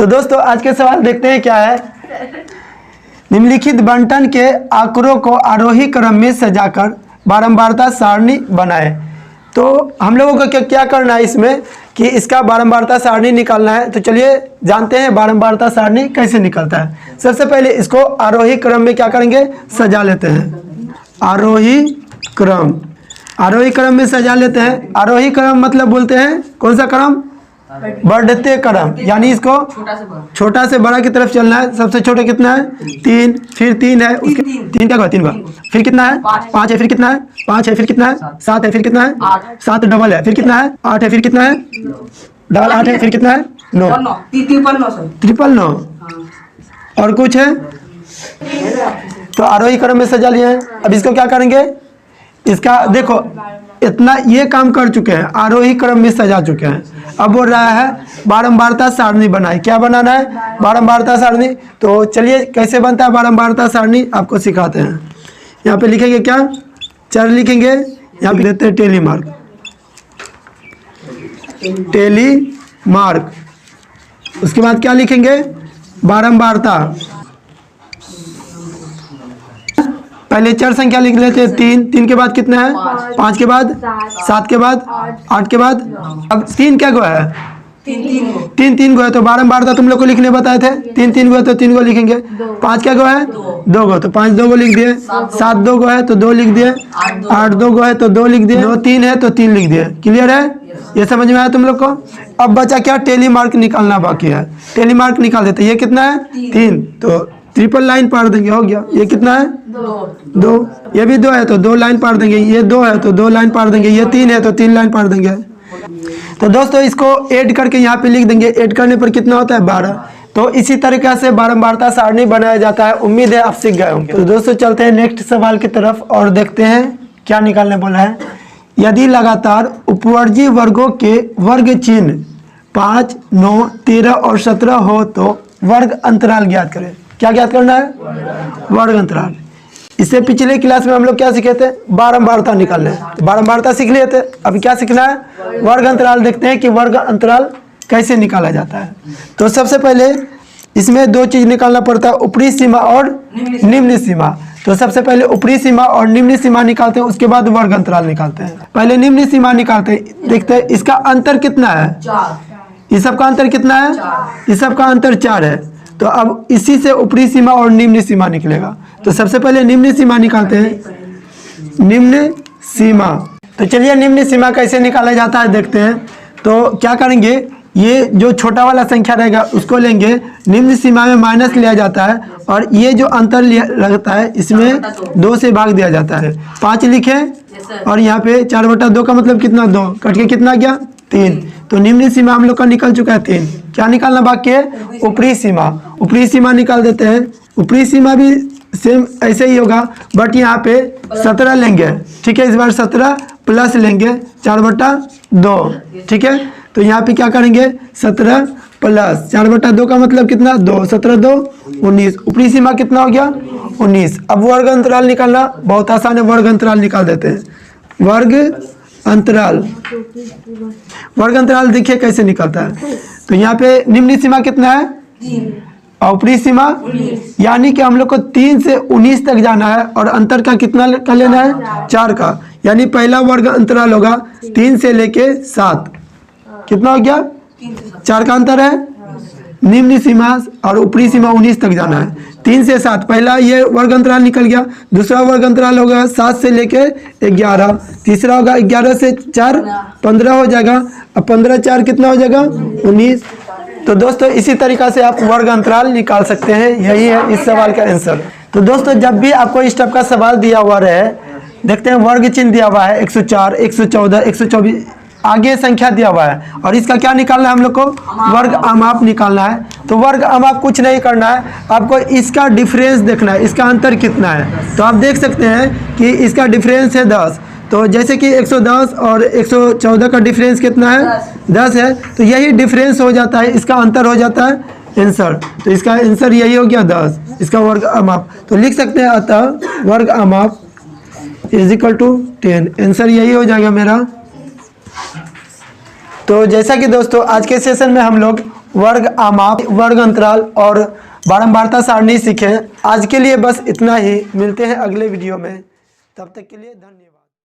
तो दोस्तों आज के सवाल देखते हैं क्या है। निम्नलिखित बंटन के आंकड़ों को आरोही क्रम में सजाकर बारंबारता सारणी बनाए। तो हम लोगों को क्या करना है इसमें कि इसका बारंबारता सारणी निकालना है। तो चलिए जानते हैं बारंबारता सारणी कैसे निकलता है। सबसे पहले इसको आरोही क्रम में क्या करेंगे, सजा लेते हैं। आरोही क्रम में सजा लेते हैं। आरोही क्रम मतलब बोलते हैं कौन सा क्रम, बढ़ते क्रम, यानी इसको छोटा से बड़ा की तरफ चलना है। सबसे छोटे कितना है 3, फिर 3 है, उसके 3 क्या हुआ 3 का, फिर कितना है 5 है, फिर कितना है 5 है, फिर कितना है 7 है, फिर कितना है 7 डबल है, फिर कितना है 8 है, फिर कितना है डबल 8 है, फिर कितना है 9 ट्रिपल 9 और कुछ है। तो आरोही क्रम में सजा लिए हैं। अब इसको क्या करेंगे, इसका देखो इतना ये काम कर चुके हैं, आरोही क्रम में सजा चुके हैं। अब बोल रहा है बारंबारता सारणी बनाए। क्या बनाना है, बारंबारता सारणी। तो चलिए कैसे बनता है बारंबारता सारणी आपको सिखाते हैं। यहाँ पे लिखेंगे क्या, चर लिखेंगे, यहाँ पे देते हैं टेली मार्क। उसके बाद क्या लिखेंगे, बारंबारता। पहले चर संख्या लिख लेते हैं 3 के बाद कितना है 5 के बाद 7 के बाद 8 के बाद, अब 3 क्या गो है 3 गो है। तो बारंबारता तुम लोग को लिखने बताए थे, 3 गो है तो 3 गो लिखेंगे। 5 क्या गो है 2 गो, तो 5 2 गो लिख दिए। 7 2 गो है तो 2 लिख दिए। 8 2 गो है तो 2 लिख दिए। 9 3 है तो 3 लिख दिए। क्लियर है, ये समझ में आया तुम लोग को। अब बचा क्या, टेली मार्क निकालना बाकी है। टेली मार्क निकाल देते। ये कितना है 3, तो ट्रिपल लाइन पार देंगे, हो गया। ये कितना है 2, ये भी 2 है तो 2 लाइन पार देंगे। ये 2 है तो 2 लाइन पार देंगे। ये 3 है तो 3 लाइन पार देंगे। तो दोस्तों इसको ऐड करके यहाँ पे लिख देंगे। ऐड करने पर कितना होता है 12। तो इसी तरीके से बारंबारता सारणी बनाया जाता है। उम्मीद है आप सीख गए होंगे। तो दोस्तों चलते हैं नेक्स्ट सवाल की तरफ और देखते हैं क्या निकालने बोला है। यदि लगातार उपवर्जी वर्गों के वर्ग चिन्ह 5, 9, 13 और 17 हो तो वर्ग अंतराल ज्ञात करें। क्या ज्ञात करना है, वर्ग अंतराल। इससे पिछले क्लास में हम लोग क्या सीखे थे, बारंबारता निकालना है। तो बारंबारता सीख लिए थे, अभी क्या सीखना है, वर्ग अंतराल। देखते हैं कि वर्ग अंतराल कैसे निकाला जाता है। तो सबसे पहले इसमें 2 चीज निकालना पड़ता है, ऊपरी सीमा और निम्न सीमा। तो सबसे पहले ऊपरी सीमा और निम्न सीमा निकालते हैं, उसके बाद वर्ग अंतराल निकालते हैं। पहले निम्न सीमा निकालते हैं, देखते हैं इसका अंतर कितना है। इस सब का अंतर कितना है, इस सब का अंतर 4 है। तो अब इसी से ऊपरी सीमा और निम्न सीमा निकलेगा। तो सबसे पहले निम्न सीमा निकालते हैं, निम्न सीमा। तो चलिए निम्न सीमा कैसे निकाला जाता है देखते हैं। तो क्या करेंगे, ये जो छोटा वाला संख्या रहेगा उसको लेंगे, निम्न सीमा में माइनस लिया जाता है और ये जो अंतर लगता है इसमें 2 से भाग दिया जाता है। 5 लिखे और यहाँ पे 4/2 का मतलब कितना, 2 कट के कितना गया 3। तो निम्न सीमा हम लोग का निकल चुका है 3। क्या निकालना बाकी है, ऊपरी सीमा। ऊपरी सीमा निकाल देते हैं। ऊपरी सीमा भी सेम ऐसे ही होगा, बट यहाँ पे 17 लेंगे, ठीक है। इस बार 17 प्लस लेंगे 4/2, ठीक है। तो यहाँ पे क्या करेंगे 17 प्लस 4/2 का मतलब कितना 2, 17 2 19। ऊपरी सीमा कितना हो गया 19। अब वर्ग अंतराल निकालना बहुत आसान है, वर्ग अंतराल निकाल देते हैं। वर्ग अंतराल देखिए कैसे निकलता है। तो यहाँ पे निम्न सीमा कितना है 3 और ऊपरी सीमा, यानी कि हम लोग को 3 से 19 तक जाना है और अंतर का कितना का लेना है 4 का। यानी पहला वर्ग अंतराल होगा 3 से लेके 7, कितना हो गया 4 का अंतर है। निम्न सीमा और ऊपरी सीमा 19 तक जाना है। 3 से 7 पहला ये वर्ग अंतराल निकल गया। दूसरा वर्ग अंतराल होगा 7 से लेके 11। तीसरा होगा 11 से 4 15 हो जाएगा। अब 15 4 कितना हो जाएगा 19। तो दोस्तों इसी तरीका से आप वर्ग अंतराल निकाल सकते हैं। यही है इस सवाल का आंसर। तो दोस्तों जब भी आपको इस टाइप का सवाल दिया हुआ रहे, देखते हैं वर्ग चिन्ह दिया हुआ है 104, 114, 124, आगे संख्या दिया हुआ है और इसका क्या निकालना है हम लोग को, वर्ग अमाप निकालना है। तो वर्ग अमाप कुछ नहीं करना है, आपको इसका डिफरेंस देखना है, इसका अंतर कितना है। तो आप देख सकते हैं कि इसका डिफरेंस है 10। तो जैसे कि 110 और 114 का डिफरेंस कितना है 10 है। तो यही डिफरेंस हो जाता है, इसका अंतर हो जाता है आंसर। तो इसका आंसर यही हो गया 10, इसका वर्ग अमाप। तो लिख सकते हैं अतः वर्ग अमाप इज इक्वल टू 10। आंसर यही हो जाएगा मेरा। तो जैसा कि दोस्तों आज के सेशन में हम लोग वर्ग आमाप, वर्ग अंतराल और बारंबारता सारणी सीखें। आज के लिए बस इतना ही, मिलते हैं अगले वीडियो में, तब तक के लिए धन्यवाद।